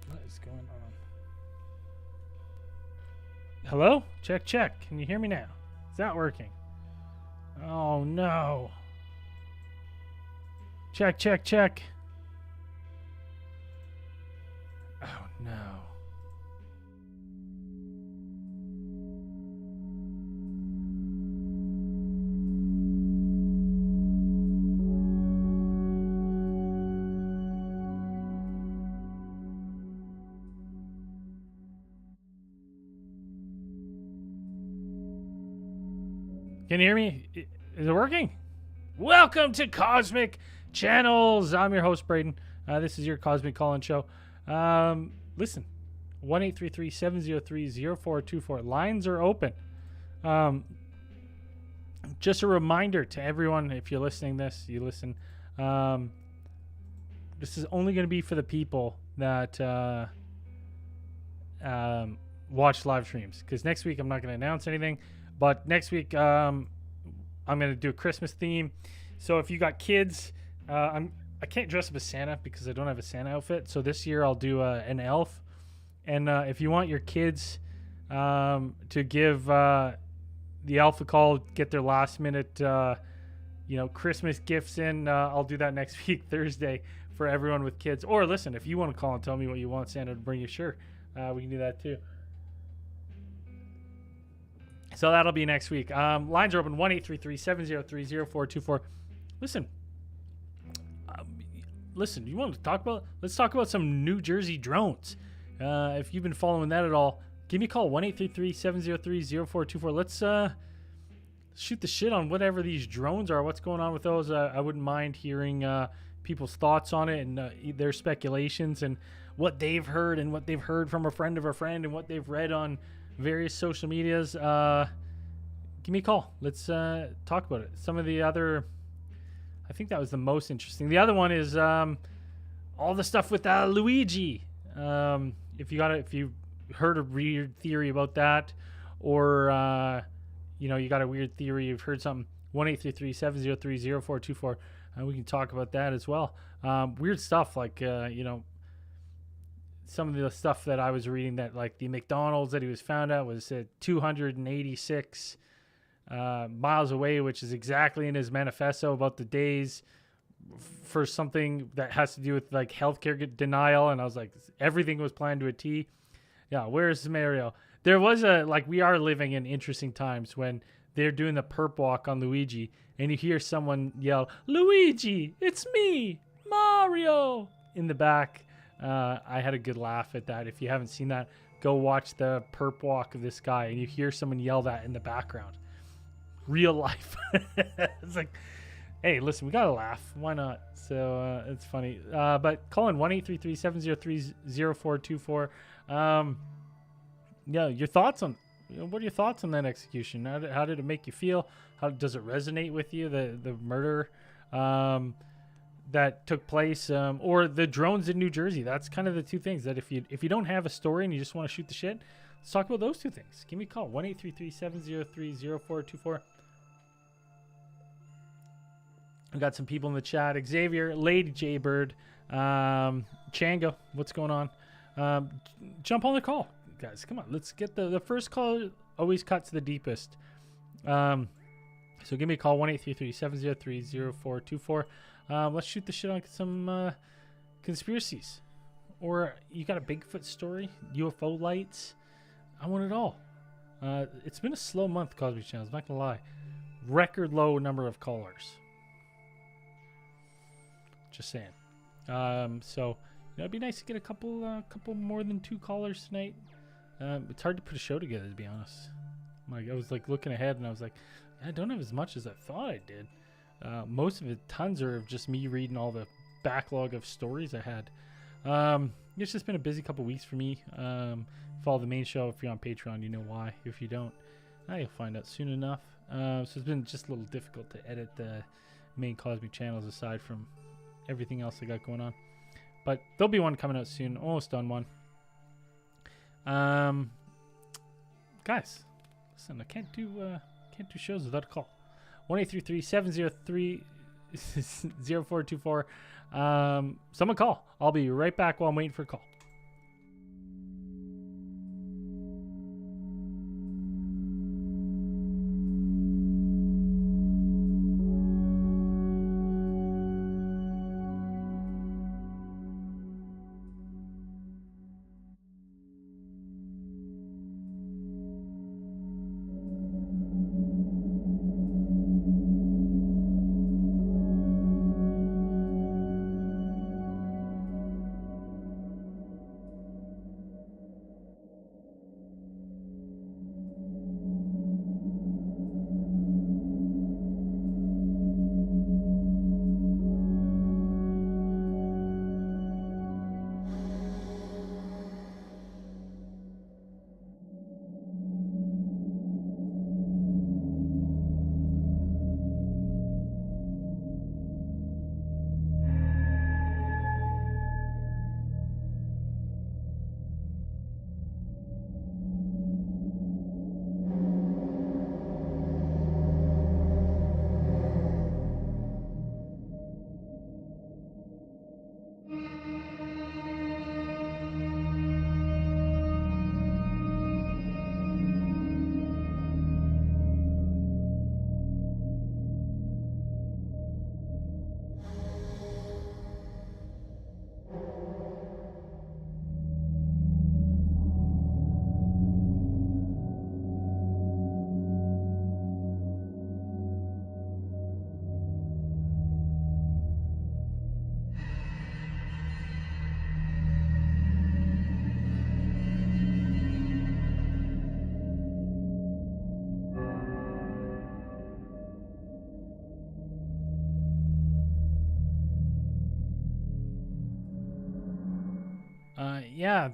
What is going on? Hello? Check, check. Can you hear me now? It's not working. Oh, no. Check, check, check. Oh, no. Can you hear me? Is it working? Welcome to Cosmic Channels. I'm your host, Braden. This is your Cosmic Call-In Show. Listen, 1-833-703-0424. Lines are open. Just a reminder to everyone, if you're listening this, you listen. This is only going to be for the people that watch live streams. Because next week, I'm not going to announce anything. But next week, I'm going to do a Christmas theme. So if you got kids, I can't dress up as Santa because I don't have a Santa outfit. So this year I'll do an elf. And if you want your kids to give the elf a call, get their last minute, Christmas gifts in, I'll do that next week, Thursday, for everyone with kids. Or listen, if you want to call and tell me what you want Santa to bring you, sure, we can do that too. So that'll be next week. Lines are open, 1-833-703-0424. Listen, you want to talk about? Let's talk about some New Jersey drones. If you've been following that at all, give me a call, 1-833-703-0424. Let's shoot the shit on whatever these drones are, what's going on with those. I wouldn't mind hearing people's thoughts on it and their speculations and what they've heard and what they've heard from a friend of a friend and what they've read on various social medias. Give me a call. Let's talk about it. Some of the other, I think that was the most interesting. The other one is all the stuff with Luigi. If you heard a weird theory about that, or you got a weird theory, you've heard something, 1-833-703-0424. We can talk about that as well. Weird stuff like, some of the stuff that I was reading that like the McDonald's that he was found at was at 286 miles away, which is exactly in his manifesto about the days for something that has to do with like healthcare denial. And I was like, everything was planned to a T. Yeah, where's Mario? There was we are living in interesting times when they're doing the perp walk on Luigi and you hear someone yell, "Luigi, it's me, Mario," in the back. I had a good laugh at that. If you haven't seen that, go watch the perp walk of this guy and you hear someone yell that in the background. Real life. It's like, hey, listen, we got to laugh. Why not? So it's funny. But call in 1-833-703-0424. Your thoughts on, what are your thoughts on that execution? How did it make you feel? How does it resonate with you, the murder that took place, or the drones in New Jersey? That's kind of the two things that if you don't have a story and you just want to shoot the shit, let's talk about those two things. Give me a call, 1-833-703-0424. We got some people in the chat. Xavier, Lady Jaybird, Changa, what's going on? Jump on the call, guys. Come on, let's get the first call. Always cuts the deepest. So give me a call, 1-833-703-0424. Let's shoot the shit on some conspiracies. Or you got a Bigfoot story, UFO lights. I want it all. It's been a slow month, Cosmic Channels, I'm not gonna lie. Record low number of callers. Just saying. So it'd be nice to get a couple more than 2 callers tonight. It's hard to put a show together, to be honest. I was like looking ahead and I was like, I don't have as much as I thought I did. Most of it, tons are of just me reading all the backlog of stories I had. It's just been a busy couple weeks for me. Follow the main show. If you're on Patreon, you know why. If you don't, you'll find out soon enough. So it's been just a little difficult to edit the main Cosmic Channels aside from everything else I got going on. But there'll be one coming out soon. Almost done one. Guys, listen, I can't do shows without a call. 1-833-703-0424. Someone call. I'll be right back while I'm waiting for a call.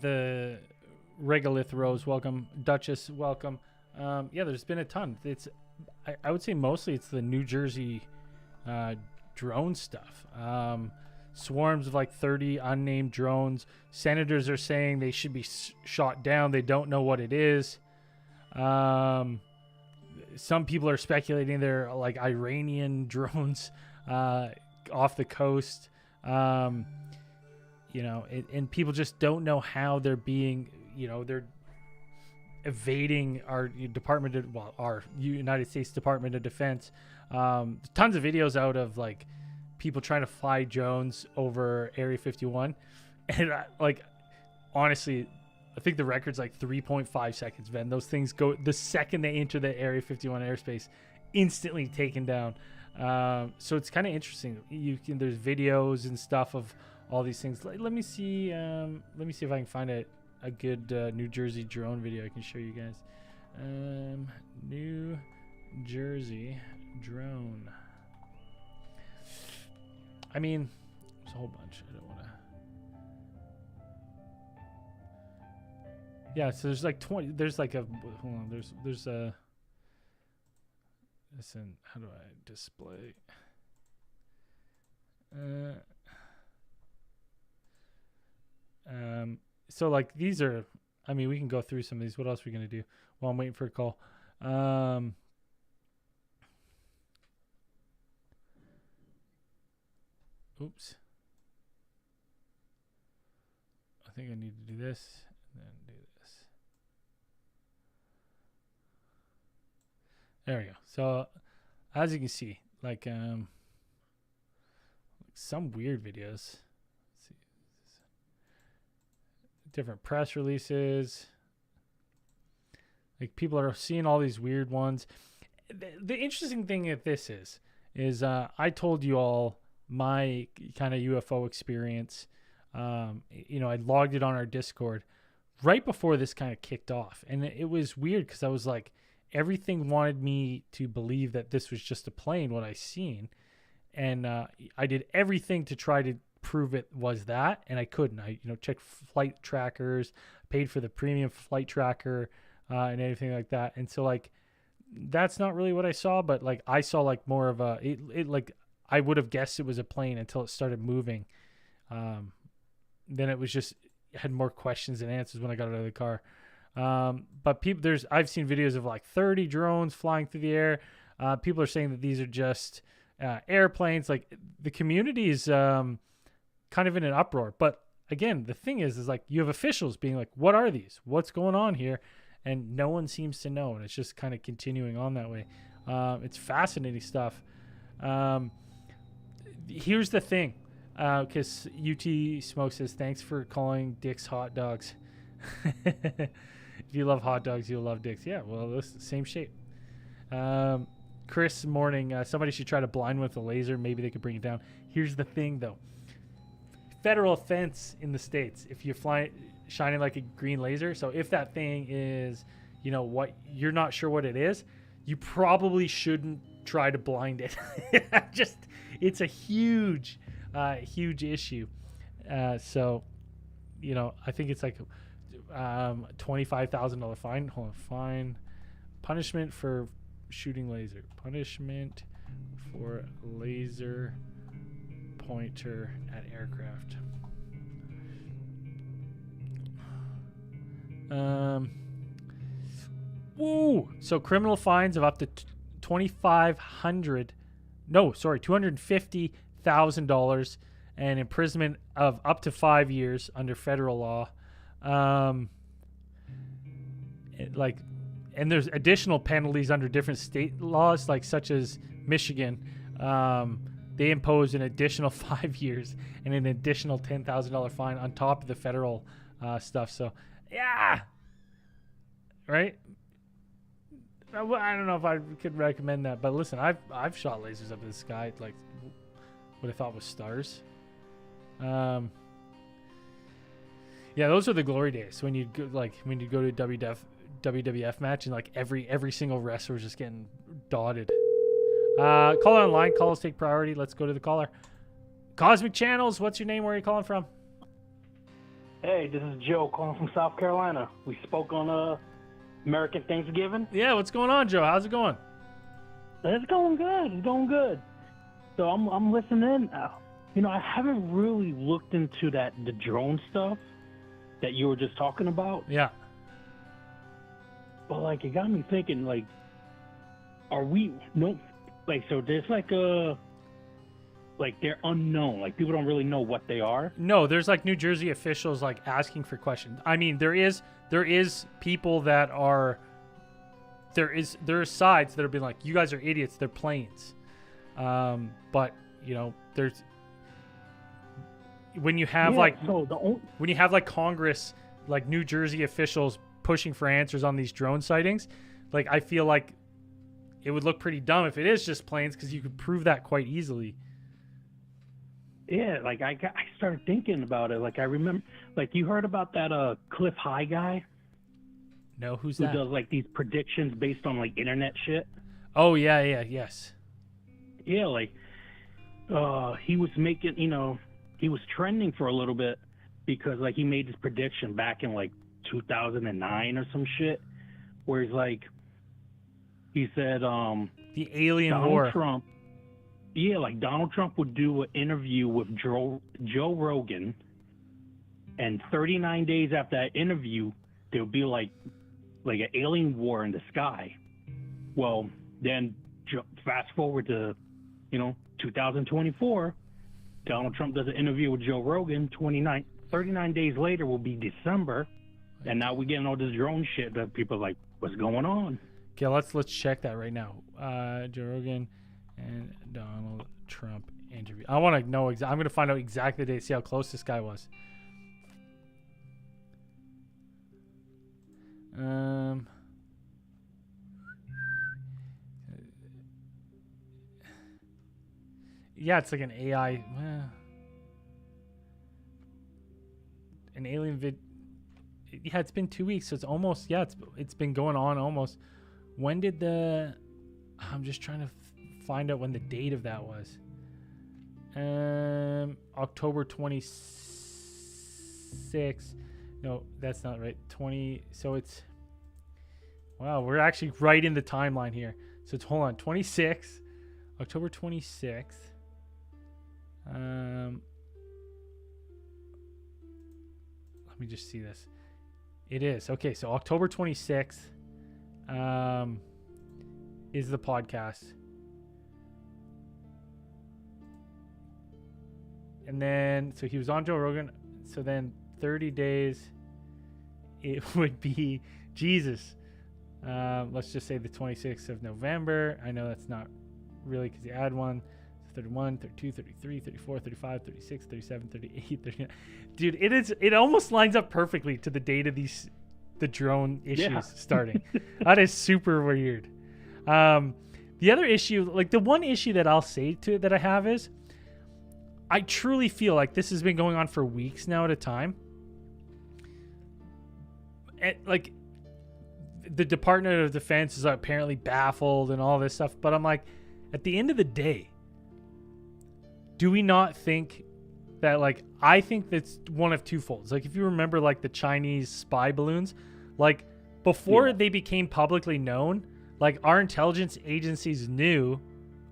The Regolith Rose, welcome. Duchess, welcome. There's been a ton. I would say mostly it's the New Jersey drone stuff. Swarms of like 30 unnamed drones. Senators are saying they should be shot down. They don't know what it is. some people are speculating they're like Iranian drones off the coast. And people just don't know how they're being, they're evading our our United States Department of Defense. Tons of videos out of like people trying to fly drones over Area 51, and honestly, I think the record's like 3.5 seconds, man. Those things go the second they enter the Area 51 airspace, instantly taken down. So it's kind of interesting. There's videos and stuff of all these things. Let me see if I can find a good New Jersey drone video I can show you guys. New Jersey drone. I mean, there's a whole bunch. I don't want to. Yeah, so there's like 20. There's like a. Hold on. There's a. Listen, how do I display? So like these are. I mean, we can go through some of these. What else are we gonna do while I'm waiting for a call? Oops. I think I need to do this and then do this. There we go. So as you can see, like some weird videos. Let's see. Different press releases. Like people are seeing all these weird ones. The interesting thing at this is I told you all my kind of UFO experience. I logged it on our Discord right before this kind of kicked off. And it was weird because I was like, everything wanted me to believe that this was just a plane, what I seen. And I did everything to try to prove it was that. And I couldn't. I checked flight trackers, paid for the premium flight tracker and anything like that. And so like, that's not really what I saw, but like I saw like more of a, it like, I would have guessed it was a plane until it started moving. Then it was just had more questions than answers when I got out of the car. But I've seen videos of like 30 drones flying through the air. People are saying that these are just airplanes. Like the community is kind of in an uproar. But again, the thing is like you have officials being like, "What are these? What's going on here?" And no one seems to know, and it's just kind of continuing on that way. It's fascinating stuff. Here's the thing, because UT Smoke says, thanks for calling Dick's hot dogs. If you love hot dogs, you'll love Dick's. Yeah, well, this same shape. Chris Morning, somebody should try to blind with a laser. Maybe they could bring it down. Here's the thing, though. Federal offense in the States if you're shining like a green laser. So if that thing is, what you're not sure what it is, you probably shouldn't try to blind it. It's a huge issue. So, I think it's like $25,000 fine. Hold on, fine. Punishment for shooting laser. Punishment for laser pointer at aircraft. Woo! So criminal fines of up to $250,000 and imprisonment of up to 5 years under federal law. And there's additional penalties under different state laws, like such as Michigan. They impose an additional 5 years and an additional $10,000 fine on top of the federal stuff. So, yeah, right. I don't know if I could recommend that, but listen, I've shot lasers up in the sky, like what I thought was stars. Yeah, those are the glory days when you'd go, to a WWF match and like every single wrestler was just getting dotted. Call online, calls take priority. Let's go to the caller. Cosmic Channels, what's your name? Where are you calling from? Hey, this is Joe calling from South Carolina. We spoke on American Thanksgiving. Yeah, what's going on, Joe? How's it going? It's going good. It's going good. So I'm listening. I haven't really looked into the drone stuff that you were just talking about. Yeah. But like, it got me thinking. Like, are we no like so there's like a like they're unknown, like people don't really know what they are? No, there's like New Jersey officials like asking for questions. I mean, there is people that are there are sides that have been like, you guys are idiots, they're planes. But you know, there's when you have when you have like Congress, like New Jersey officials pushing for answers on these drone sightings, like I feel like it would look pretty dumb if it is just planes, because you could prove that quite easily. Yeah, like I started thinking about it. Like I remember, like you heard about that Cliff High guy? No, who's who that? does like these predictions based on like internet shit? Oh yes. Yeah, like he was making, he was trending for a little bit because like he made this prediction back in like 2009 or some shit, where he's like, he said the alien Donald war. Trump. Yeah, like Donald Trump would do an interview with Joe Rogan, and 39 days after that interview, there would be like an alien war in the sky. Well, then fast forward to, 2024, Donald Trump does an interview with Joe Rogan. 39 days later will be December, and now we're getting all this drone shit that people are like, what's going on? Okay, let's check that right now. Joe Rogan and Donald Trump interview. I want to know I'm going to find out exactly the date, see how close this guy was. Yeah, it's like an AI. An alien vid. Yeah, it's been 2 weeks, so it's almost. Yeah, it's been going on almost. When did the? I'm just trying to find out when the date of that was. October 26th. No, that's not right. 20. So it's. Wow, we're actually right in the timeline here. So it's, hold on, 26th, October 26th. Let me just see this. It is. Okay, so October 26th is the podcast. And then, so he was on Joe Rogan. So then 30 days, it would be, Jesus. Let's just say the 26th of November. I know that's not really because you add one. 31, 32, 33, 34, 35, 36, 37, 38, 39. Dude, it almost lines up perfectly to the date of the drone issues starting. That is super weird. The other issue, like the one issue that I'll say to it that I have is, I truly feel like this has been going on for weeks now at a time. And like the Department of Defense is apparently baffled and all this stuff, but I'm like, at the end of the day, do we not think that, like, I think that's one of two folds. Like, if you remember, like, the Chinese spy balloons, like, before they became publicly known, like, our intelligence agencies knew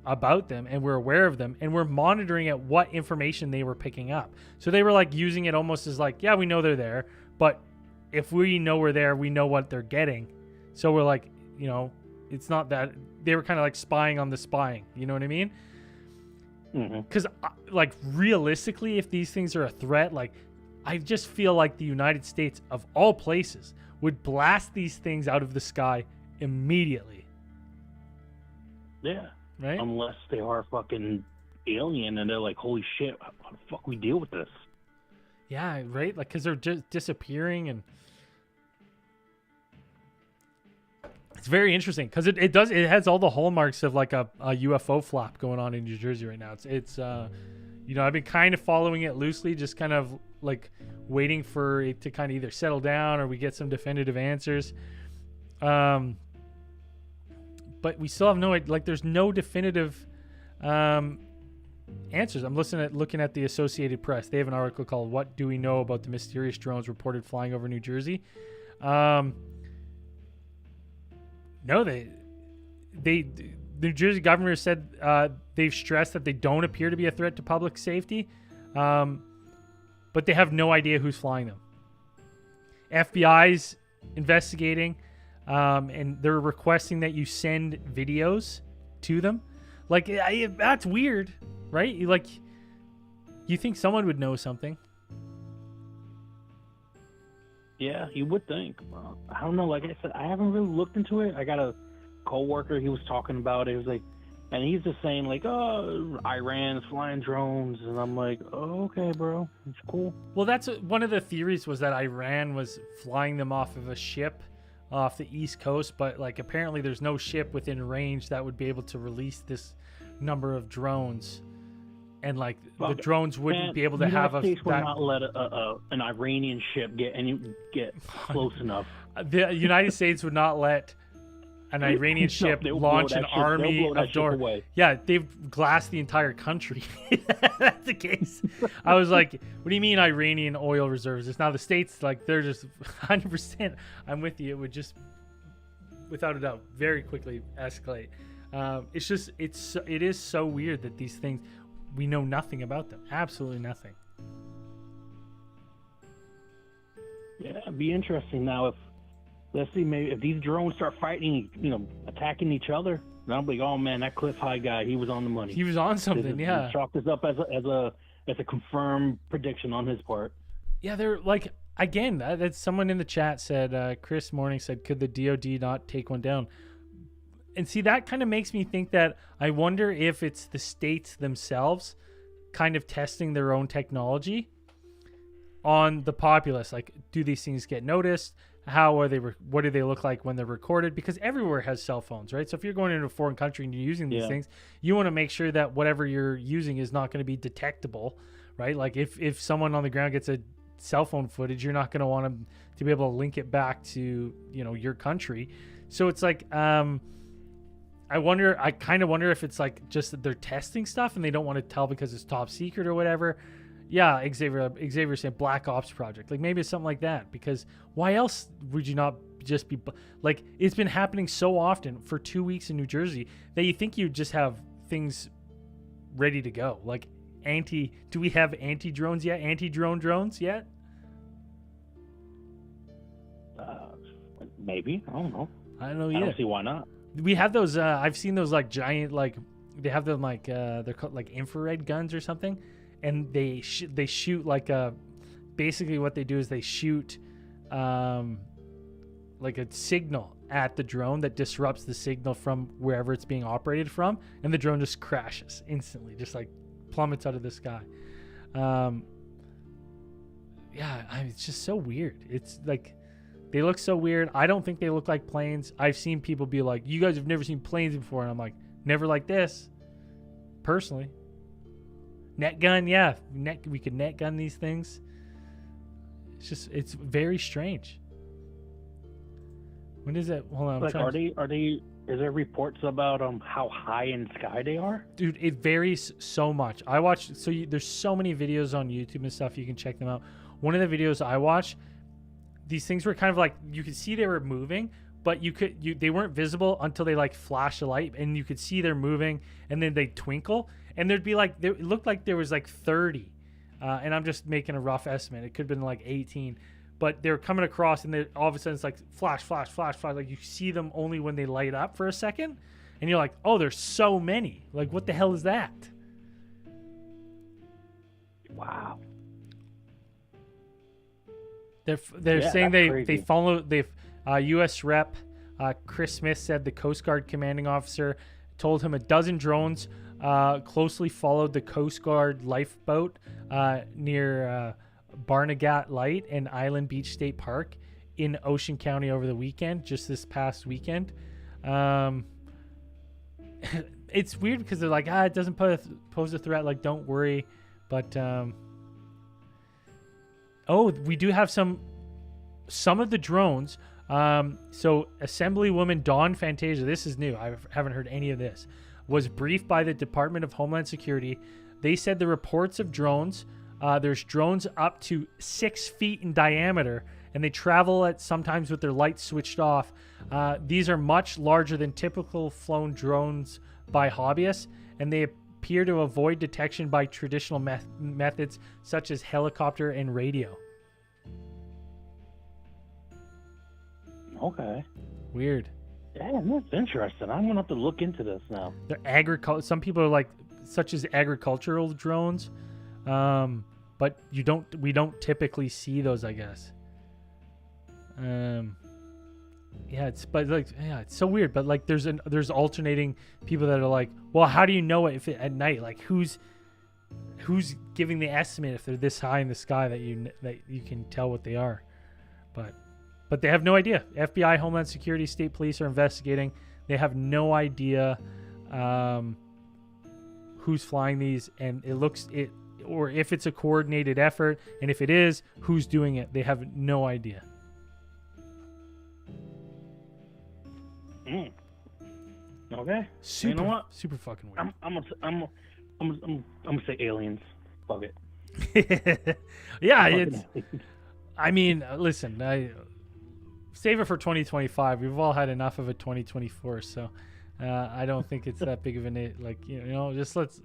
about them and were aware of them and were monitoring at what information they were picking up. So they were, like, using it almost as, like, yeah, we know they're there, but if we know we're there, we know what they're getting. So we're like, it's not that they were kind of like spying on the spying. You know what I mean? Because like realistically, if these things are a threat, like I just feel like the United States of all places would blast these things out of the sky immediately. Yeah. Right? Unless they are fucking alien and they're like, holy shit, how the fuck we deal with this? Yeah, right? Like, because they're just disappearing, and it's very interesting because it has all the hallmarks of like a UFO flap going on in New Jersey right now. It's I've been kind of following it loosely, just kind of like waiting for it to kind of either settle down or we get some definitive answers. But we still have there's no definitive answers. I'm looking at the Associated Press. They have an article called "What Do We Know About the Mysterious Drones Reported Flying Over New Jersey?" No, the New Jersey governor said they've stressed that they don't appear to be a threat to public safety, but they have no idea who's flying them. FBI's investigating. and they're requesting that you send videos to them. Like, that's weird, right? You think someone would know something. Yeah, you would think. I don't know. Like I said, I haven't really looked into it. I got a coworker. He was talking about it. He was like, and he's just saying like, oh, Iran's flying drones, and I'm like, oh, okay, bro, it's cool. Well, that's one of the theories, was that Iran was flying them off of a ship off the East Coast, but like apparently there's no ship within range that would be able to release this number of drones. And like the drones wouldn't be able to have a. The United States will not let an Iranian ship get close enough. The United States would not let an Iranian ship launch an army of drones. Yeah, they've glassed the entire country. That's the case. I was like, what do you mean Iranian oil reserves? It's now the States, like they're just 100%. I'm with you. It would just, without a doubt, very quickly escalate. It is so weird that these things. We know nothing about them. Absolutely nothing. Yeah, it'd be interesting now if, let's see, maybe if these drones start fighting, attacking each other, then I'll be like, oh man, that Cliff High guy, he was on the money. He was on something, yeah. Chalk this up as a confirmed prediction on his part. Yeah, they're like, again, that's someone in the chat said, Chris Morning said, could the DOD not take one down? And see, that kind of makes me think that I wonder if it's the states themselves kind of testing their own technology on the populace. Like, do these things get noticed? How are they? What do they look like when they're recorded? Because everywhere has cell phones, right? So if you're going into a foreign country and you're using these things, you want to make sure that whatever you're using is not going to be detectable, right? Like if someone on the ground gets a cell phone footage, you're not going to want them to be able to link it back to, your country. So it's like, I kind of wonder if it's like just that they're testing stuff and they don't want to tell because it's top secret or whatever. Yeah, Xavier saying Black Ops project. Like maybe it's something like that, because why else would you not just be like, it's been happening so often for 2 weeks in New Jersey that you think you just have things ready to go. Like do we have anti-drones yet? Anti-drone drones yet? Maybe. I don't know. I don't know I don't see why not. We have those. I've seen those like giant, like they have them like they're called like infrared guns or something, and they shoot like basically what they do is they shoot like a signal at the drone that disrupts the signal from wherever it's being operated from, and the drone just crashes instantly, just like plummets out of the sky. It's just so weird. It's like. They look so weird. I don't think they look like planes. I've seen people be like, you guys have never seen planes before. And I'm like, never like this. Personally. Net gun, yeah. We could net gun these things. It's very strange. When is it? Hold on. Like, is there reports about how high in sky they are? Dude, it varies so much. I watch, there's so many videos on YouTube and stuff. You can check them out. One of the videos I watch, these things were kind of like, you could see they were moving, but they weren't visible until they like flash a light, and you could see they're moving, and then they twinkle, and there'd be like, it looked like there was like 30, and I'm just making a rough estimate. It could have been like 18, but they're coming across, and all of a sudden it's like flash, flash, flash, flash. Like you see them only when they light up for a second, and you're like, oh, there's so many. Like, what the hell is that? Wow. They're saying they follow U.S. Rep Chris Smith said the Coast Guard commanding officer told him a dozen drones closely followed the Coast Guard lifeboat near Barnegat Light and Island Beach State Park in Ocean County over the weekend, just this past weekend. It's weird because they're like, it doesn't pose a threat. Like, don't worry, but. Oh, we do have some of the drones. So Assemblywoman Dawn Fantasia, this is new. I haven't heard any of this. Was briefed by the Department of Homeland Security. They said the reports of drones, there's drones up to 6 feet in diameter, and they travel sometimes with their lights switched off. These are much larger than typical flown drones by hobbyists, and they appear to avoid detection by traditional methods such as helicopter and radio. Okay. Weird. Damn, that's interesting. I'm gonna have to look into this now. They're some people are like, such as agricultural drones, but we don't typically see those, I guess. It's so weird. But like, there's alternating people that are like, well, how do you know it at night? Like, who's giving the estimate if they're this high in the sky that you can tell what they are? But they have no idea. FBI, Homeland Security, state police are investigating. They have no idea who's flying these, and or if it's a coordinated effort, and if it is, who's doing it. They have no idea. Okay. Super, you know what? Super fucking weird. I'm gonna say aliens. Fuck it. Yeah, I mean, listen, save it for 2025. We've all had enough of a 2024, so I don't think it's that big of just let's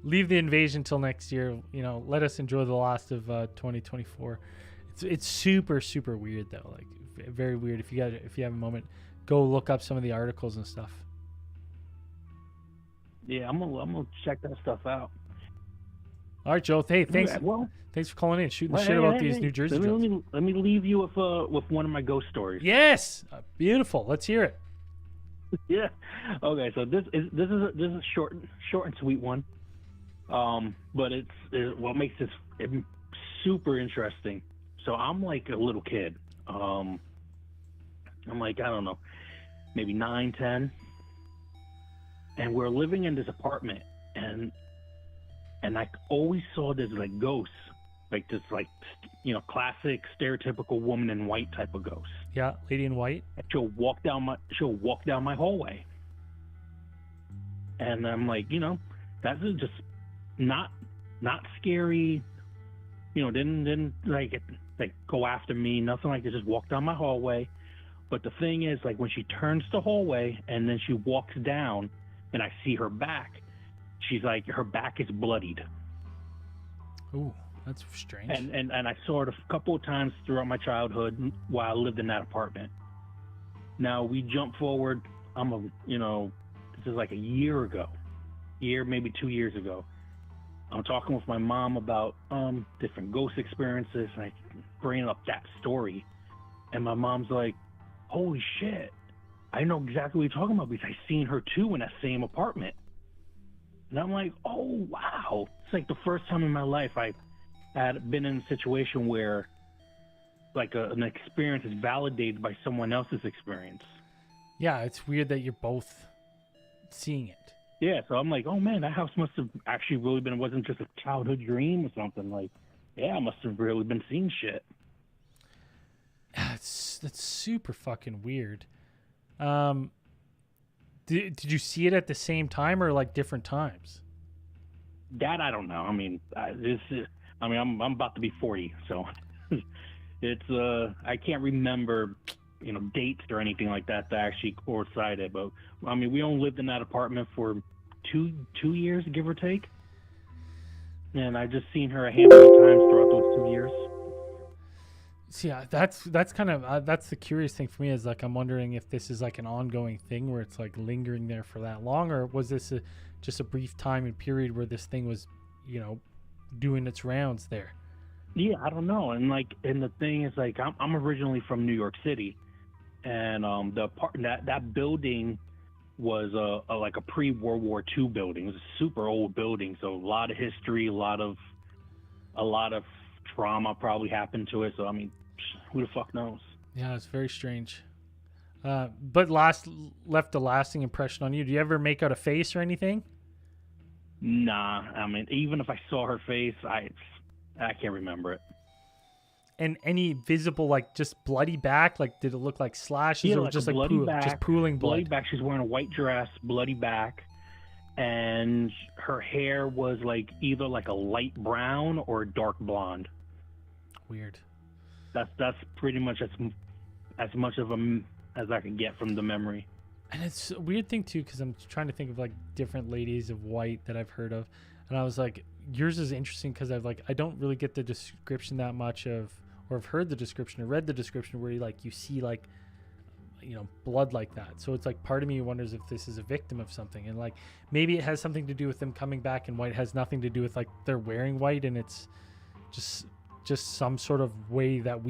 leave the invasion till next year. Let us enjoy the last of 2024. It's super, super weird though, like very weird. If you have a moment, go look up some of the articles and stuff. Yeah, I'm gonna check that stuff out. All right, Joe. Hey, thanks. Well, thanks for calling in, shooting the shit about these New Jersey drones. Let me leave you with one of my ghost stories. Yes, beautiful. Let's hear it. Yeah. Okay. So this is a short and sweet one. But it's what makes this super interesting. So I'm like a little kid. I'm like, I don't know, maybe 9, 10. And we're living in this apartment, and I always saw this like ghost, like this like, classic stereotypical woman in white type of ghost. Yeah, lady in white. And she'll walk down my hallway. And I'm like, that's just not scary. Didn't like go after me, nothing like that. Just walk down my hallway. But the thing is, like, when she turns the hallway and then she walks down, and I see her back, she's like, her back is bloodied. Ooh, that's strange. And I saw it a couple of times throughout my childhood while I lived in that apartment. Now we jump forward. This is like a year ago, maybe 2 years ago. I'm talking with my mom about different ghost experiences, and I bring up that story, and my mom's like, "Holy shit! I know exactly what you're talking about because I seen her too in that same apartment." And I'm like, "Oh wow!" It's like the first time in my life I had been in a situation where, like, an experience is validated by someone else's experience. Yeah, it's weird that you're both seeing it. Yeah, so I'm like, oh man, that house must have actually really been, it wasn't just a childhood dream or something. Like, yeah, I must have really been seeing shit. That's super fucking weird. Did you see it at the same time or like different times? That I don't know. I mean, I'm about to be 40, so it's I can't remember, dates or anything like that actually coincided. But I mean, we only lived in that apartment for two years, give or take, and I just seen her a handful of times throughout those 2 years. See, that's kind of that's the curious thing for me, is like, I'm wondering if this is like an ongoing thing where it's like lingering there for that long, or was this just a brief time and period where this thing was, doing its rounds there? Yeah, I don't know. And the thing is, like, I'm originally from New York City, and that building was like a pre-World War II building. It was a super old building, so a lot of history, a lot of trauma probably happened to it. So I mean, who the fuck knows? Yeah, it's very strange. But left a lasting impression on you. Do you ever make out a face or anything? Nah, I mean, even if I saw her face, I can't remember it. And any visible, like, just bloody back? Like, did it look like slashes, or like just like just pooling blood? Bloody back. She's wearing a white dress, bloody back, and her hair was like either like a light brown or dark blonde. Weird. That's pretty much as much of as I can get from the memory. And it's a weird thing too, because I'm trying to think of like different ladies of white that I've heard of, and I was like, yours is interesting because I don't really get the description that much of, or I've heard the description or read the description where you see like blood like that. So it's like part of me wonders if this is a victim of something, and like maybe it has something to do with them coming back in white. It has nothing to do with like they're wearing white, and it's just some sort of way that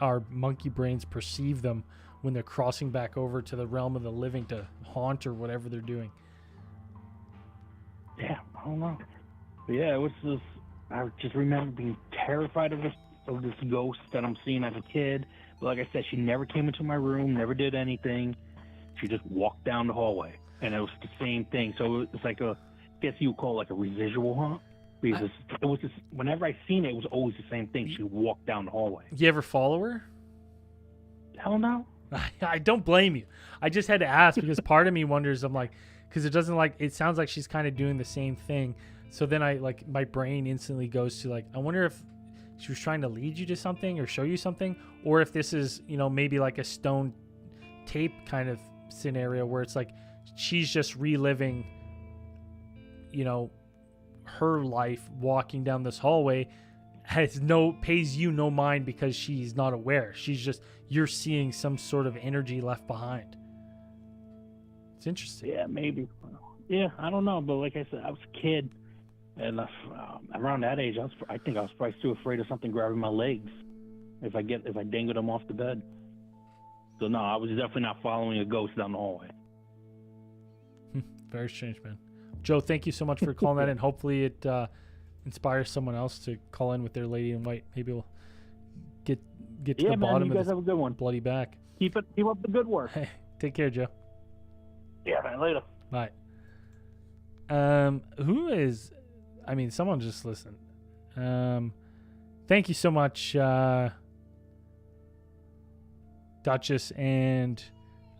our monkey brains perceive them when they're crossing back over to the realm of the living to haunt or whatever they're doing. Yeah, I don't know. But yeah, it was just, I just remember being terrified of this ghost that I'm seeing as a kid. But like I said, she never came into my room, never did anything. She just walked down the hallway, and it was the same thing. So it's like I guess you would call it like a residual haunt. Because it was just, whenever I seen it was always the same thing. She walked down the hallway. You ever follow her? Hell no. I don't blame you. I just had to ask because part of me wonders, I'm like, because it sounds like she's kind of doing the same thing. So then my brain instantly goes to I wonder if she was trying to lead you to something or show you something, or if this is, maybe like a stone tape kind of scenario where it's like she's just reliving, her life walking down this hallway, pays you no mind because she's not aware. You're seeing some sort of energy left behind. It's interesting. Yeah, maybe. Yeah, I don't know. But like I said, I was a kid, and around that age, I think I was probably too afraid of something grabbing my legs if I dangled them off the bed. So no, I was definitely not following a ghost down the hallway. Very strange, man. Joe, thank you so much for calling that in. Hopefully it inspires someone else to call in with their lady in white. Maybe we'll get to the bottom of this. Have a good one. Bloody back. Keep up the good work. Hey, take care, Joe. Yeah, man, later. Bye. Someone just listened. Thank you so much, Duchess and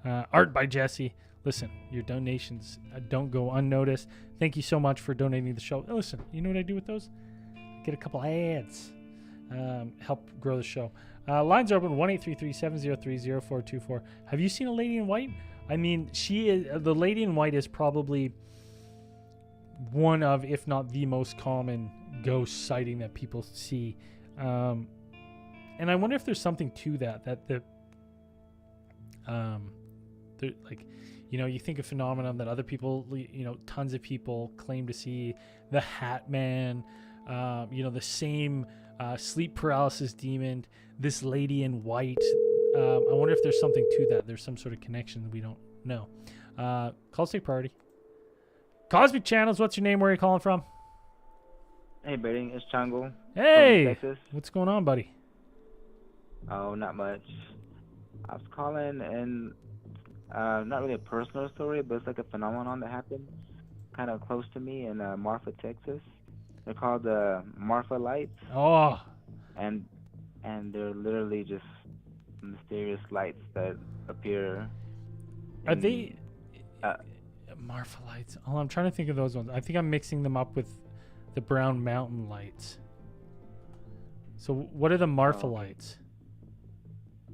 Art by Jesse. Listen, your donations don't go unnoticed. Thank you so much for donating to the show. Listen, you know what I do with those? Get a couple ads. Help grow the show. Lines are open, 1-833-703-0424. Have you seen a lady in white? I mean, the lady in white is probably one of, if not the most common ghost sighting that people see. And I wonder if there's something to that you think a phenomenon that other people, tons of people claim to see, the Hat Man, the same sleep paralysis demon, this lady in white. I wonder if there's something to that. There's some sort of connection that we don't know. Calls take priority. Cosmic Channels, what's your name? Where are you calling from? Hey, Braden, it's Chango. Hey, from Texas. What's going on, buddy? Oh, not much. I was calling, and not really a personal story, but it's like a phenomenon that happened kind of close to me in Marfa, Texas. They're called the Marfa lights. Oh. And they're literally just mysterious lights that appear. Are they Marfa lights? Oh, I'm trying to think of those ones. I think I'm mixing them up with the Brown Mountain lights. So what are the Marfa lights?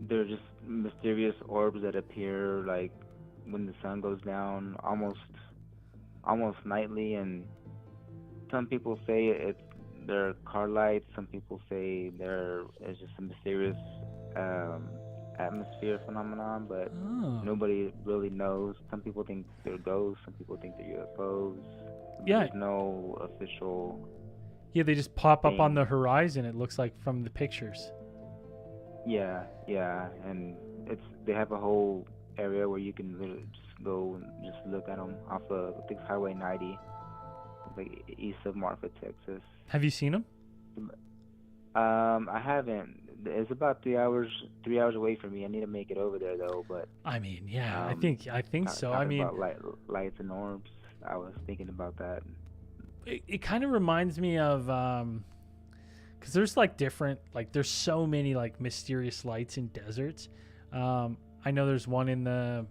They're just mysterious orbs that appear like when the sun goes down, almost nightly. And some people say they're car lights. Some people say it's just a mysterious atmosphere phenomenon, but nobody really knows. Some people think they're ghosts. Some people think they're UFOs. Yeah. There's no official. Yeah, they just pop up on the horizon. It looks like from the pictures. Yeah, and they have a whole area where you can literally just go and just look at them off of, I think, Highway 90, like east of Marfa, Texas. Have you seen them? I haven't. It's about 3 hours away from me. I need to make it over there though. But I mean, yeah, I think so. I mean, about lights and orbs. I was thinking about that. It kind of reminds me of because there's there's so many like mysterious lights in deserts. I know there's one in the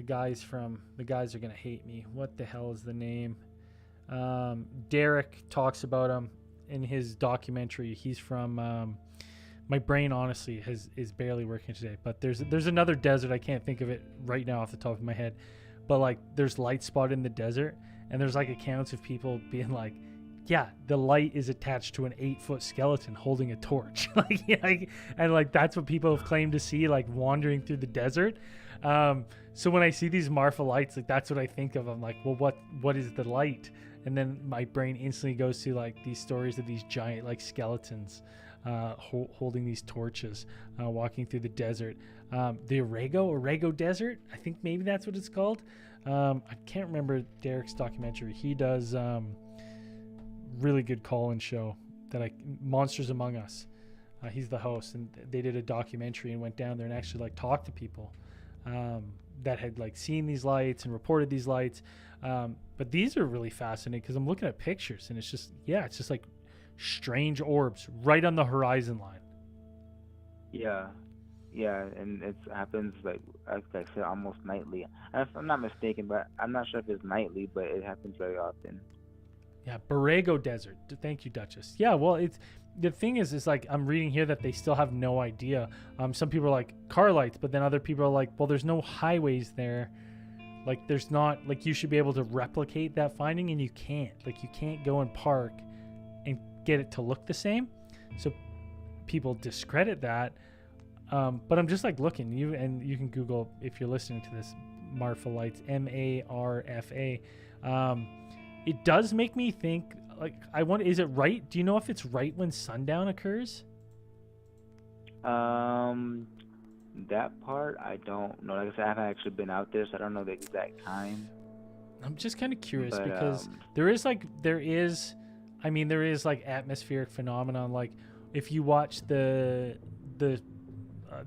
guys are gonna hate me. What the hell is the name? Derek talks about him in his documentary. He's from my brain honestly is barely working today, but there's another desert. I can't think of it right now off the top of my head, but like there's light spot in the desert, and there's like accounts of people being like yeah, the light is attached to an 8-foot skeleton holding a torch. And that's what people have claimed to see, like wandering through the desert. So when I see these Marfa lights, like that's what I think of. I'm like, well, what is the light? And then my brain instantly goes to like these stories of these giant like skeletons holding these torches, walking through the desert. The Orego Desert, I think maybe that's what it's called. I can't remember Derek's documentary. He does really good call-in show Monsters Among Us. He's the host, and they did a documentary and went down there and actually like talked to people that had like seen these lights and reported these lights. But these are really fascinating because I'm looking at pictures and it's just like strange orbs right on the horizon line. Yeah, and it happens like I said, almost nightly. If I'm not mistaken, but I'm not sure if it's nightly, but it happens very often. Yeah, Borrego Desert. Thank you, Duchess. Yeah, well, the thing is like I'm reading here that they still have no idea. Some people are like car lights, but then other people are like, well, there's no highways there. Like there's not, like you should be able to replicate that finding, and you can't. Like you can't go and park and get it to look the same. So people discredit that. But I'm just like looking, you can Google if you're listening to this, Marfa lights, Marfa. It does make me think, like, I wonder, is it right? Do you know if it's right when sundown occurs? That part I don't know. Like I said, I haven't actually been out there, so I don't know the exact time. I'm just kind of curious because there is atmospheric phenomenon. Like if you watch the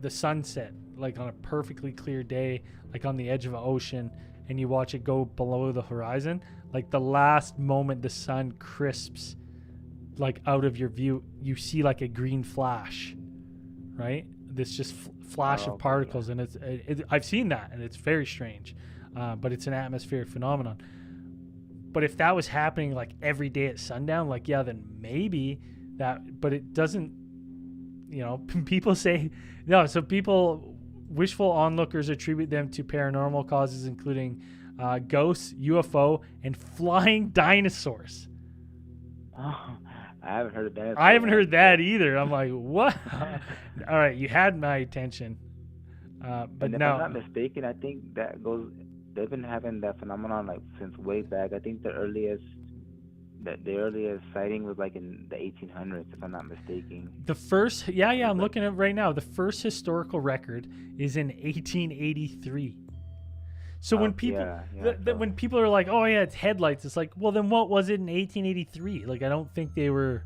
sunset, like on a perfectly clear day, like on the edge of an ocean, and you watch it go below the horizon, like the last moment the sun crisps like out of your view, you see like a green flash, right? This just flash of particles, and I've seen that, and it's very strange, but it's an atmospheric phenomenon. But if that was happening like every day at sundown, like then maybe that, but it doesn't. People say no. So wishful onlookers attribute them to paranormal causes, including ghosts, UFO, and flying dinosaurs. Oh, I haven't heard of that. I haven't heard that either. I'm like, what? All right, you had my attention. But and if no. I'm not mistaken, I think that goes. They've been having that phenomenon like since way back. I think the earliest sighting was like in the 1800s, if I'm not mistaken. The first, I'm looking at it right now. The first historical record is in 1883. So when people, when people are like, "Oh yeah, it's headlights," it's like, well, then what was it in 1883? Like, I don't think they were,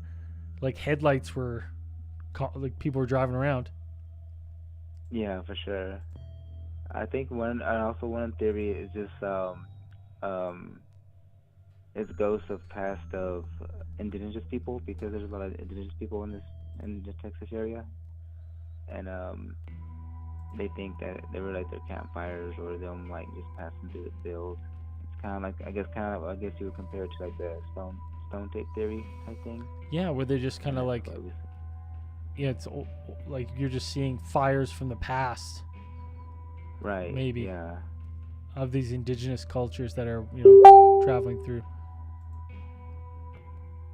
like, headlights were, like people were driving around. Yeah, for sure. I think one theory is just it's ghosts of past of indigenous people, because there's a lot of indigenous people in the Texas area, and they think that they were like their campfires or them like just passing through the field. It's kind of like I guess you would compare it to like the stone tape theory type thing. Yeah, where they're just kind of like, it's like you're just seeing fires from the past. Right. Maybe. Yeah. Of these indigenous cultures that are traveling through.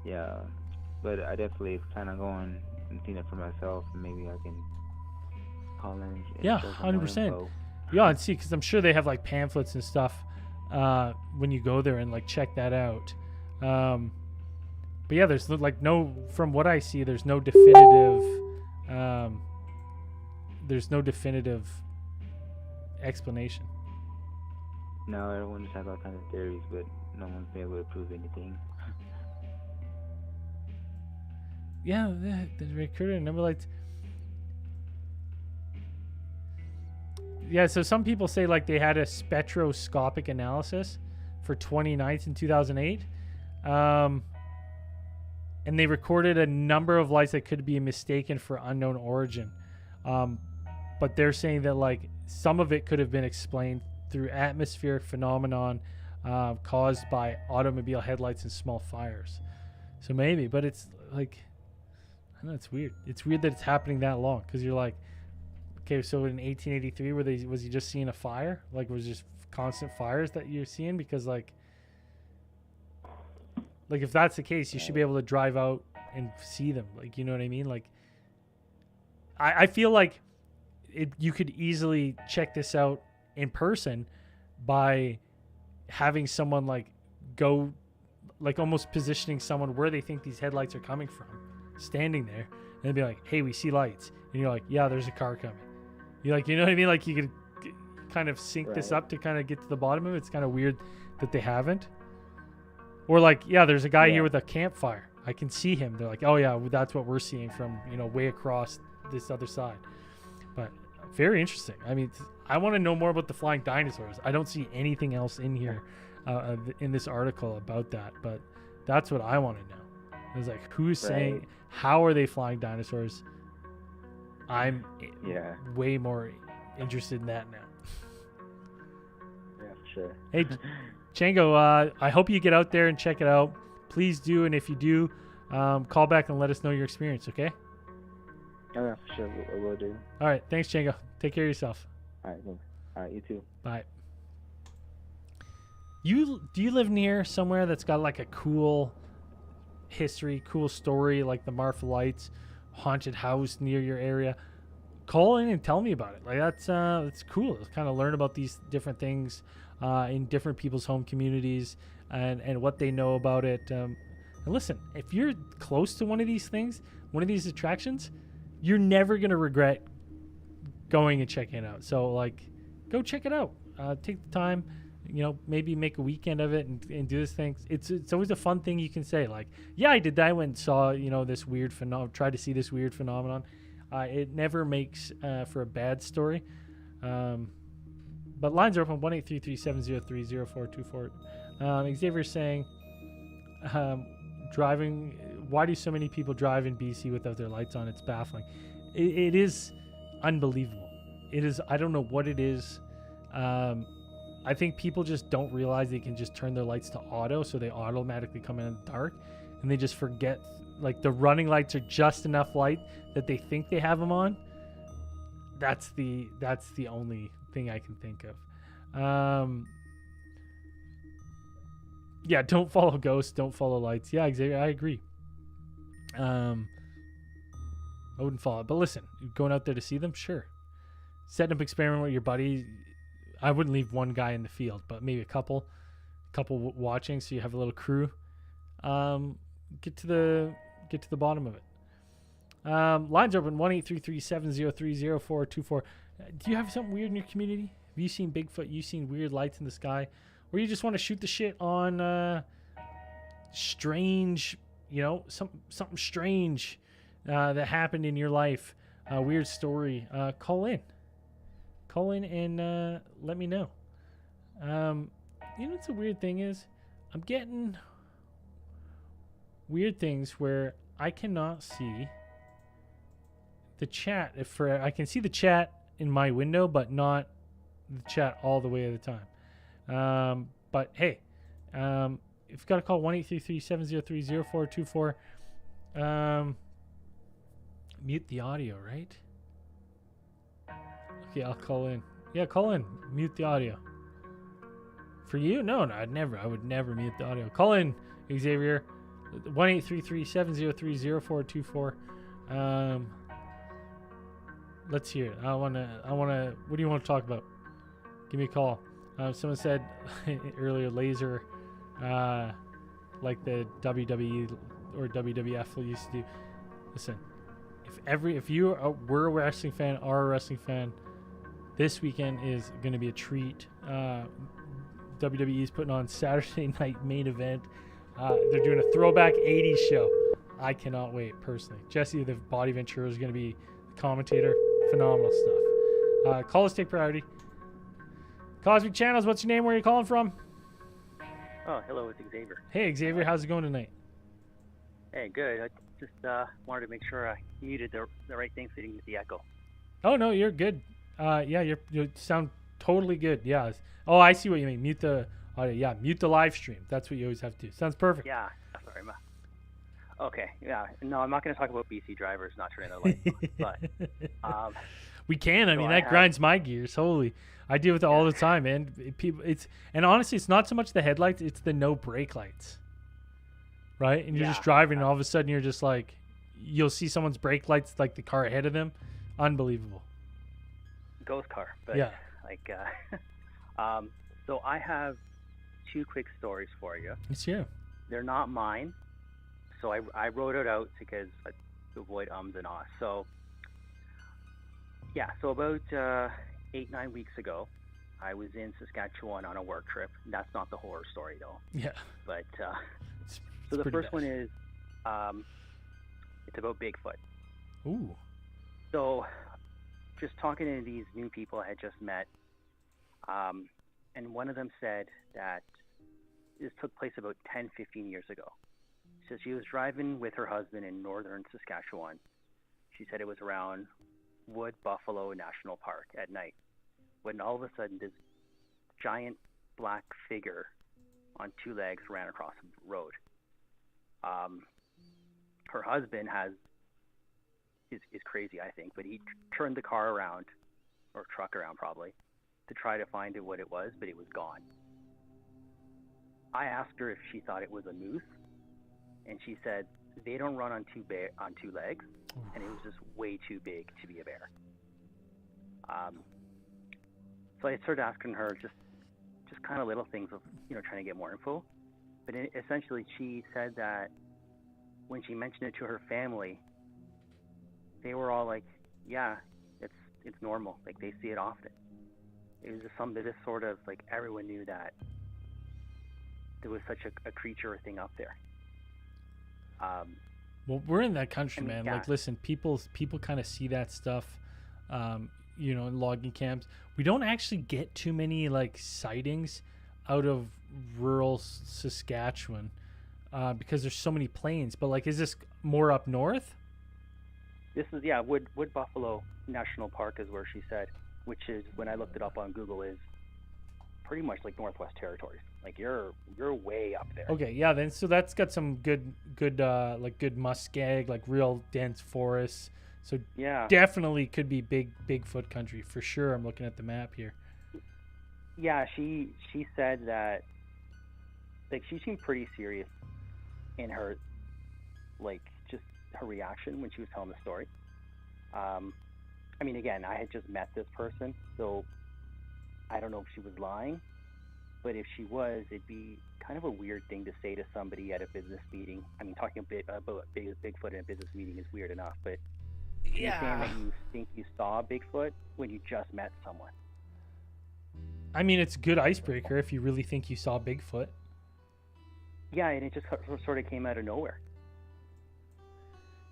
Yeah, but I definitely plan on going and seeing it for myself, and maybe I can call in. Yeah, 100%. Yeah, and see, because I'm sure they have like pamphlets and stuff when you go there and like check that out. But yeah, there's like from what I see, there's no definitive explanation. No, everyone just has all kinds of theories, but no one's been able to prove anything. Yeah, the recruiter number lights. Yeah, so some people say like they had a spectroscopic analysis for 20 nights in 2008. And they recorded a number of lights that could be mistaken for unknown origin. But they're saying that like some of it could have been explained through atmospheric phenomenon caused by automobile headlights and small fires. So maybe, but it's like, I don't know, it's weird. It's weird that it's happening that long, because you're like, okay, so in 1883, was he just seeing a fire? Like, was just constant fires that you're seeing? Because like, Like, if that's the case, you should be able to drive out and see them. Like, you know what I mean? Like, I feel like you could easily check this out in person by having someone like go, like almost positioning someone where they think these headlights are coming from, standing there, and be like, hey, we see lights. And you're like, yeah, there's a car coming. You're like, you know what I mean? Like, you could kind of sync this up to kind of get to the bottom of it. It's kind of weird that they haven't. Or like, yeah, there's a guy here with a campfire. I can see him. They're like, oh yeah, that's what we're seeing from, way across this other side. But very interesting. I mean, I want to know more about the flying dinosaurs. I don't see anything else in here in this article about that, but that's what I want to know. It's like, who's saying, how are they flying dinosaurs? I'm way more interested in that now. Yeah, for sure. Hey, Chango, I hope you get out there and check it out. Please do, and if you do, call back and let us know your experience, okay? Yeah, for sure. I will do. All right. Thanks, Chango. Take care of yourself. All right. Thanks. All right. You too. Bye. Do you live near somewhere that's got like a cool history, cool story, like the Marfa Lights haunted house near your area? Call in and tell me about it. Like, that's cool. Kind of learn about these different things in different people's home communities and what they know about it. And listen, if you're close to one of these things, one of these attractions, you're never going to regret going and checking it out. So, like, go check it out. Take the time, maybe make a weekend of it and do this thing. It's always a fun thing you can say. Like, yeah, I did that. I went and saw, this weird tried to see this weird phenomenon. It never makes for a bad story. But lines are open, 1-833-703-0424. Xavier's saying, driving, why do so many people drive in BC without their lights on? It's baffling. It is unbelievable. It is, I don't know what it is. I think people just don't realize they can just turn their lights to auto, so they automatically come in the dark, and they just forget, like, the running lights are just enough light that they think they have them on. That's the only thing I can think of. Yeah, don't follow ghosts, don't follow lights. Yeah, Xavier, I agree. I wouldn't follow it. But listen, going out there to see them, sure. Setting up experiment with your buddy. I wouldn't leave one guy in the field, but maybe a couple watching, so you have a little crew. Get to the bottom of it. Lines open, 1-833-703-0424. Do you have something weird in your community? Have you seen Bigfoot? You seen weird lights in the sky? Or you just want to shoot the shit on strange, something strange that happened in your life, a weird story? Call in and let me know. What's the weird thing is, I'm getting weird things where I cannot see the chat. I can see the chat in my window, but not the chat all the way at the time. But hey, if you've got to call 1-833-703-0424, mute the audio, right? Okay, I'll call in. Yeah, call in. Mute the audio. For you? No, I would never mute the audio. Call in, Xavier. 1-833-703-0424. Let's hear it. I wanna. What do you want to talk about? Give me a call. Someone said earlier, laser, like the WWE or WWF used to do. Listen, if you were a wrestling fan, are a wrestling fan, this weekend is going to be a treat. WWE is putting on Saturday night main event. They're doing a throwback 80s show. I cannot wait, personally. Jesse, the Body Ventura, is going to be the commentator. Phenomenal stuff. Call us, take priority. Cosmic Channels, what's your name? Where are you calling from? Oh, hello, it's Xavier. Hey, Xavier, how's it going tonight? Hey, good. I just wanted to make sure I muted the right thing so you didn't get the echo. Oh, no, you're good. Yeah, you sound totally good. Yeah. Oh, I see what you mean. Mute the audio. Yeah, mute the live stream. That's what you always have to do. Sounds perfect. Yeah, sorry. Okay, yeah. No, I'm not going to talk about BC drivers not turning their lights on, but... we can. I mean, that grinds my gears. Holy. I deal with it all the time, man. And honestly, it's not so much the headlights, it's the no brake lights. right? And you're just driving, and all of a sudden you're just like, you'll see someone's brake lights, like the car ahead of them. Unbelievable. Ghost car, but Yeah. like, so I have 2 quick stories for you. It's you. They're not mine, so I wrote it out because to avoid ums and ahs. So yeah, so about 8-9 weeks ago, I was in Saskatchewan on a work trip. That's not the horror story though. Yeah. But It's so the pretty first bad. one is it's about Bigfoot. Ooh. So just talking to these new people I had just met, and one of them said that this took place about 10-15 years ago. So she was driving with her husband in northern Saskatchewan. She said it was around Wood Buffalo National Park at night, when all of a sudden this giant black figure on 2 legs ran across the road. Her husband is crazy, I think, but he turned the car around, or truck around probably, to try to find it what it was, but it was gone. I asked her if she thought it was a moose, and she said they don't run on 2 legs, and it was just way too big to be a bear. So I started asking her just kind of little things of, trying to get more info. But essentially, she said that when she mentioned it to her family, they were all like, "Yeah, it's normal. Like they see it often." It was just this sort of like everyone knew that there was such a creature or thing up there. Well, we're in that country, I mean, man. yeah. Like, listen, people kind of see that stuff, in logging camps. We don't actually get too many like sightings out of rural Saskatchewan because there's so many plains. But like, is this more up north? This is Wood Buffalo National Park is where she said, which is, when I looked it up on Google, is pretty much like Northwest Territories. Like you're way up there. Okay, yeah. Then so that's got some good muskeg, like real dense forests. So Yeah. definitely could be Bigfoot country for sure. I'm looking at the map here. Yeah, she said that, like, she seemed pretty serious in her, like, just her reaction when she was telling the story. I mean, again, I had just met this person, so I don't know if she was lying, but if she was, it'd be kind of a weird thing to say to somebody at a business meeting. I mean, talking a bit about Bigfoot in a business meeting is weird enough, but you're saying that you think you saw Bigfoot when you just met someone. I mean, it's a good icebreaker if you really think you saw Bigfoot. Yeah, and it just sort of came out of nowhere.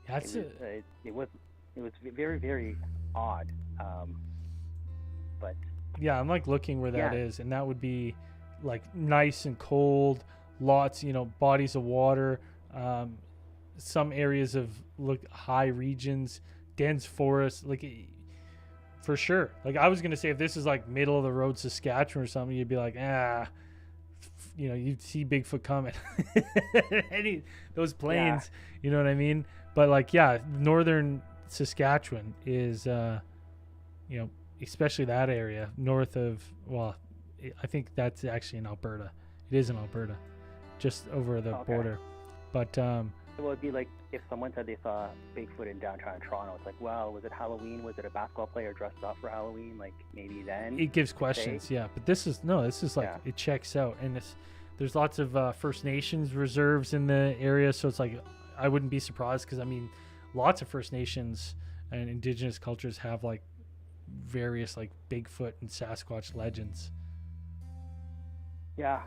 That's it was very, very odd. But yeah, I'm like looking where that Yeah. is, and that would be like nice and cold, lots, bodies of water, some areas of high regions, dense forests, like for sure. Like I was gonna say, if this is like middle of the road Saskatchewan or something, you'd be like, you'd see Bigfoot coming. Those plains, you know what I mean? But like, yeah, northern Saskatchewan is, especially that area north of, I think that's actually in Alberta. It is in Alberta, just over the border. But well, it'd be like if someone said they saw Bigfoot in downtown Toronto. It's like, well, was it Halloween? Was it a basketball player dressed up for Halloween? Like maybe then it gives questions, yeah. But this is like it checks out, and there's lots of First Nations reserves in the area, so it's like I wouldn't be surprised because I mean, lots of First Nations and Indigenous cultures have like various like Bigfoot and Sasquatch legends. Yeah,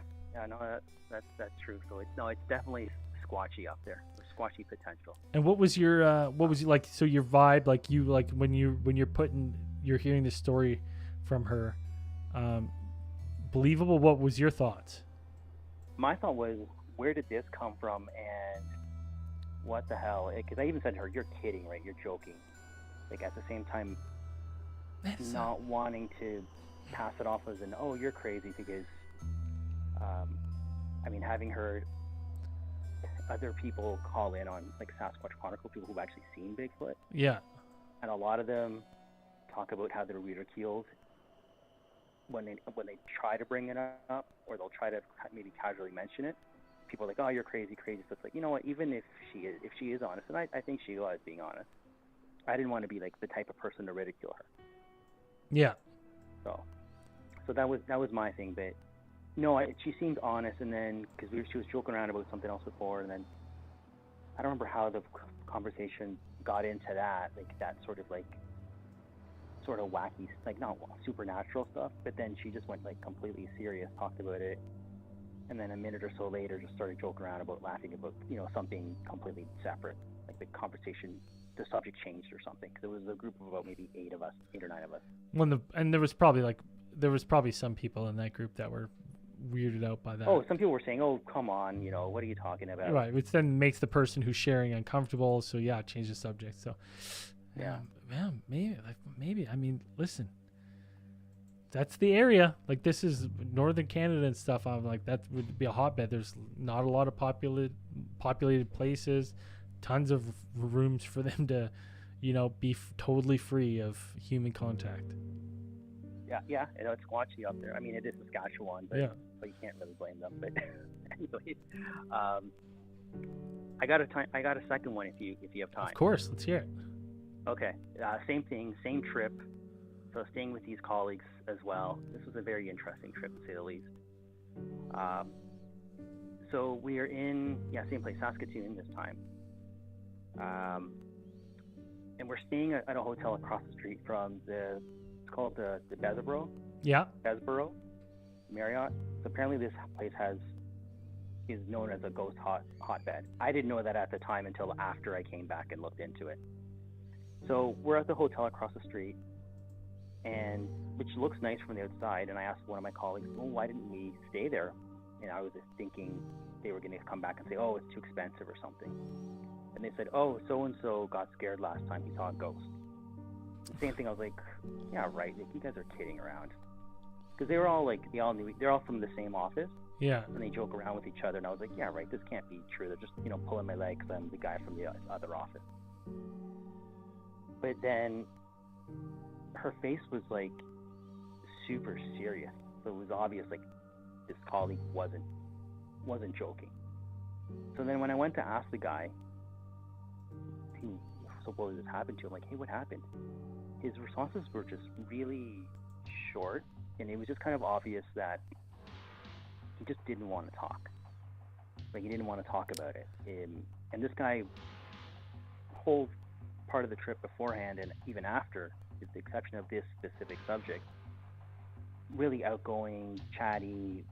no, that's true. So it's definitely squatchy up there. There's squatchy potential. And what was your like? So your vibe, like you like when you're hearing this story from her, believable. What was your thoughts? My thought was, where did this come from, and what the hell? Because I even said to her, "You're kidding, right? You're joking." Like at the same time, not wanting to pass it off as "oh, you're crazy," because I mean, having heard other people call in on like Sasquatch Chronicle, people who've actually seen Bigfoot. Yeah. And a lot of them talk about how they're ridiculed when they try to bring it up, or they'll try to maybe casually mention it. people are like, oh, you're crazy. So it's like, you know what? Even if she is honest, and I think she was being honest, I didn't want to be like the type of person to ridicule her. Yeah. So that was my thing. But no, she seemed honest, and then because she was joking around about something else before, and then I don't remember how the conversation got into that, like that sort of wacky, like not supernatural stuff. But then she just went like completely serious, talked about it, and then a minute or so later, just started joking around about laughing about something completely separate, like the conversation. The subject changed or something, because it was a group of about maybe 8 or 9 of us. And there was probably some people in that group that were weirded out by that. Oh, some people were saying, "Oh, come on, what are you talking about?" Right, which then makes the person who's sharing uncomfortable. So yeah, change the subject. So yeah, maybe. I mean, listen, that's the area. Like this is northern Canada and stuff. I'm like that would be a hotbed. There's not a lot of populated places. Tons of rooms for them to, be totally free of human contact. Yeah, it's squatchy up there. I mean, it is Saskatchewan, but so you can't really blame them. But anyway, I got a second one if you have time. Of course, let's hear it. Okay, same thing, same trip. So staying with these colleagues as well. This was a very interesting trip, to say the least. So we are in same place, Saskatoon this time. And we're staying at a hotel across the street from it's called the Bessborough. Yeah. Bessborough Marriott. So apparently this place is known as a ghost hotbed. I didn't know that at the time until after I came back and looked into it. So we're at the hotel across the street, and which looks nice from the outside. And I asked one of my colleagues, well, why didn't we stay there? And I was just thinking they were going to come back and say, oh, it's too expensive or something. And they said, oh, so-and-so got scared last time he saw a ghost. The same thing, I was like, yeah, right, like, you guys are kidding around. Because they were all like, they're all from the same office. Yeah. And they joke around with each other, and I was like, yeah, right, this can't be true. They're just, pulling my leg because I'm the guy from the other office. But then her face was like super serious. So it was obvious like this colleague wasn't joking. So then when I went to ask the guy, so what this happened to him, like, hey, what happened? His responses were just really short, and it was just kind of obvious that he just didn't want to talk. Like, he didn't want to talk about it. And this guy, whole part of the trip beforehand and even after, with the exception of this specific subject, really outgoing, chatty,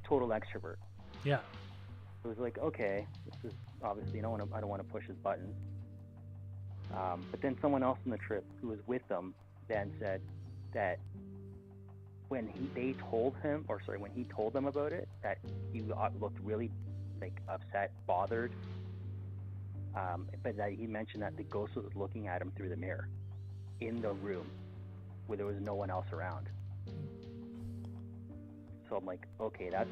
total extrovert. Yeah. It was like, okay, this is obviously, I don't want to push his buttons. But then someone else on the trip who was with them then said that when he told them about it, that he looked really like upset, bothered. But that he mentioned that the ghost was looking at him through the mirror in the room where there was no one else around. So I'm like, okay, that's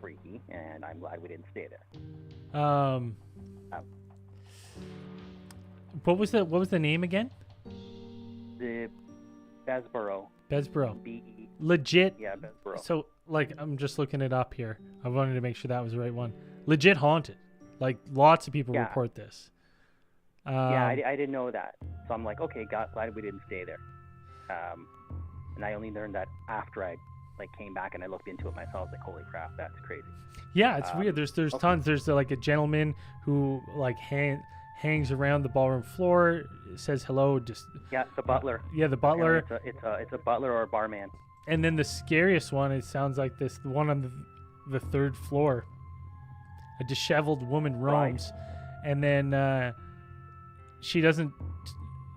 freaky, and I'm glad we didn't stay there. What was the name again? The Bessborough. B-E. Legit. Yeah, Bessborough. So, like, I'm just looking it up here. I wanted to make sure that was the right one. Legit haunted. Like, lots of people report this. I didn't know that. So I'm like, okay, glad we didn't stay there. And I only learned that after I came back and I looked into it myself. I was like, holy crap, that's crazy. Yeah, it's weird. There's tons. There's like a gentleman who hangs around the ballroom floor, says hello. Just the butler. The butler. It's a butler or a barman. And then the scariest one, it sounds like the one on the third floor. A disheveled woman roams, and then she doesn't.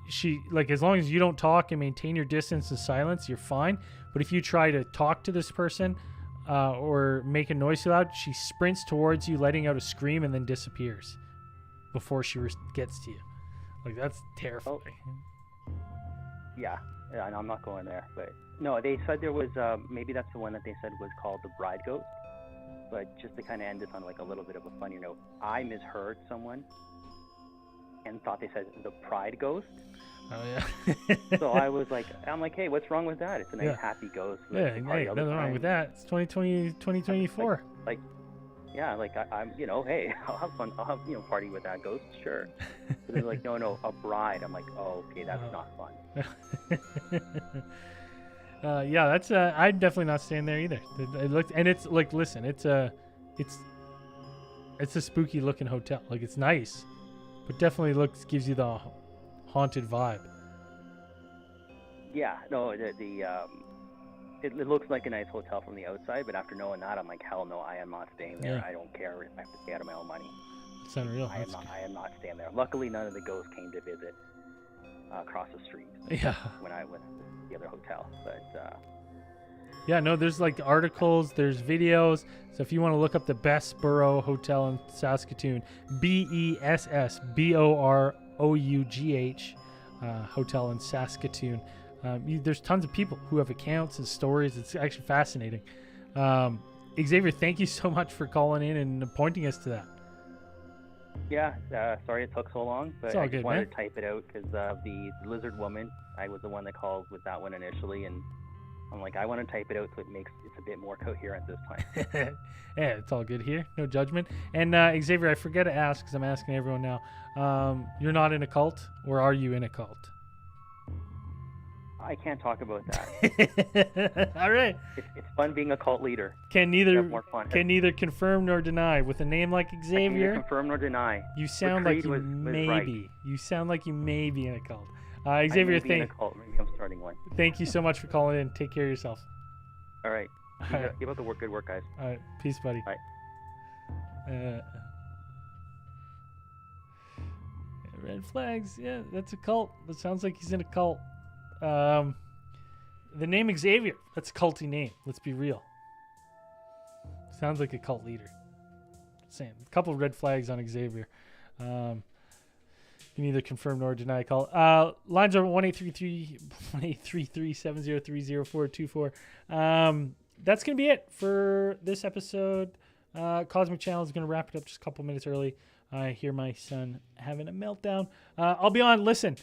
She as long as you don't talk and maintain your distance and silence, you're fine. But if you try to talk to this person or make a noise too loud, she sprints towards you, letting out a scream, and then disappears before she gets to you. Like, that's terrifying. Oh. Yeah, and I'm not going there. But no, they said there was maybe that's the one that they said was called the Bride Ghost. But just to kind of end this on a little bit of a funny note, I misheard someone and thought they said the Pride Ghost. Oh yeah. So I'm like, hey, what's wrong with that? It's a nice happy ghost. Yeah, hey, nothing wrong with that. It's 2020, 2024. yeah, like I'm, hey, I'll have fun. I'll have, party with that ghost, sure. But they're like, no, a bride. I'm like, oh, okay, that's not fun. Yeah, that's I'm definitely not staying there either. It looked, and it's like, listen, it's a spooky looking hotel. Like, it's nice, but definitely gives you the haunted vibe. Yeah, no, it looks like a nice hotel from the outside, but after knowing that, I'm like, hell no, I am not staying there. Yeah. I don't care if I have to stay out of my own money. It's unreal. I am not staying there. Luckily, none of the ghosts came to visit across the street. Yeah. When I went to the other hotel, but yeah, no, there's like articles, there's videos. So if you want to look up the Bessborough Hotel in Saskatoon, Bessborough Hotel in Saskatoon. There's tons of people who have accounts and stories. It's actually fascinating. Xavier, thank you so much for calling in and pointing us to that. yeah, sorry it took so long, but It's all I just good, wanted man. to type it out because the lizard woman, I was the one that called with that one initially, and I'm like, I want to type it out so it's a bit more coherent this time. Yeah, it's all good here. No judgment. And Xavier, I forget to ask because I'm asking everyone now. You're not in a cult, or are you in a cult? I can't talk about that. All right. It's fun being a cult leader. Can You neither have more fun. neither confirm nor deny. With a name like I can neither Xavier, confirm nor deny. you sound like Creed you was may right. be. You sound like you may be in a cult. I Xavier, may be in a cult. Maybe I'm starting one. thank you so much for calling in. Take care of yourself. All right. All right. Keep up the good work, guys. All right. Peace, buddy. Bye. Red flags. Yeah, that's a cult. That sounds like he's in a cult. The name Xavier. That's a culty name. Let's be real. Sounds like a cult leader. Same. A couple of red flags on Xavier. You can either confirm nor deny call. Lines are 1-833-703-0424. That's going to be it for this episode. Cosmic Channel is going to wrap it up just a couple minutes early. I hear my son having a meltdown. I'll be on. Listen,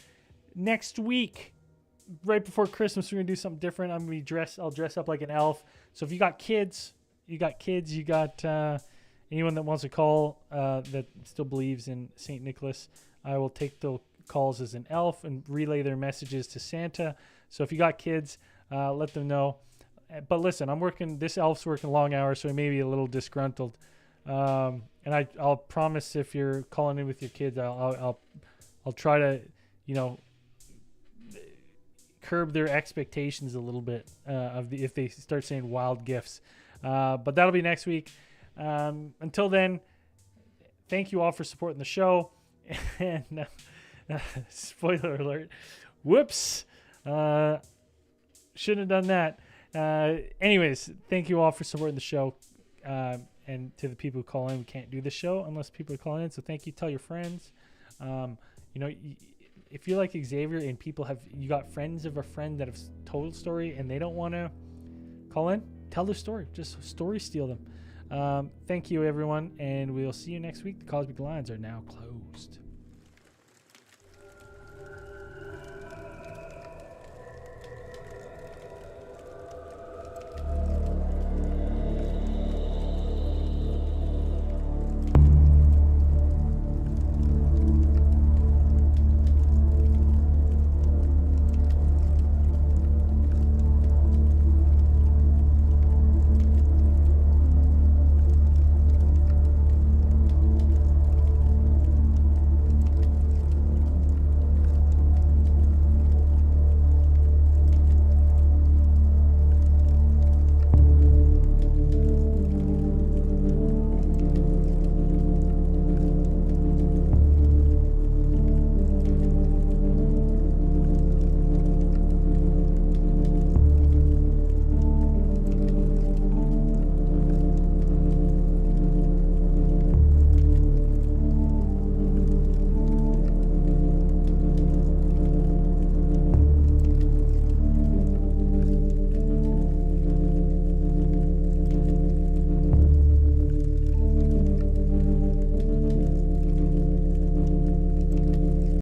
next week, right before Christmas, we're going to do something different. I'll dress up like an elf. So if you got kids, you got anyone that wants to call that still believes in St. Nicholas, I will take the calls as an elf and relay their messages to Santa. So if you got kids, let them know. But listen, this elf's working long hours, so he may be a little disgruntled. And I'll promise if you're calling in with your kids, I'll try to, curb their expectations a little bit if they start saying wild gifts. But that'll be next week. Until then, thank you all for supporting the show. And spoiler alert, whoops, shouldn't have done that. Anyways, thank you all for supporting the show. And to the people who call in, we can't do the show unless people are calling in. So thank you. Tell your friends. If you're like Xavier and you got friends of a friend that have told a story and they don't want to call in, tell their story. Just story steal them. Thank you, everyone, and we'll see you next week. The Cosmic Lines are now closed.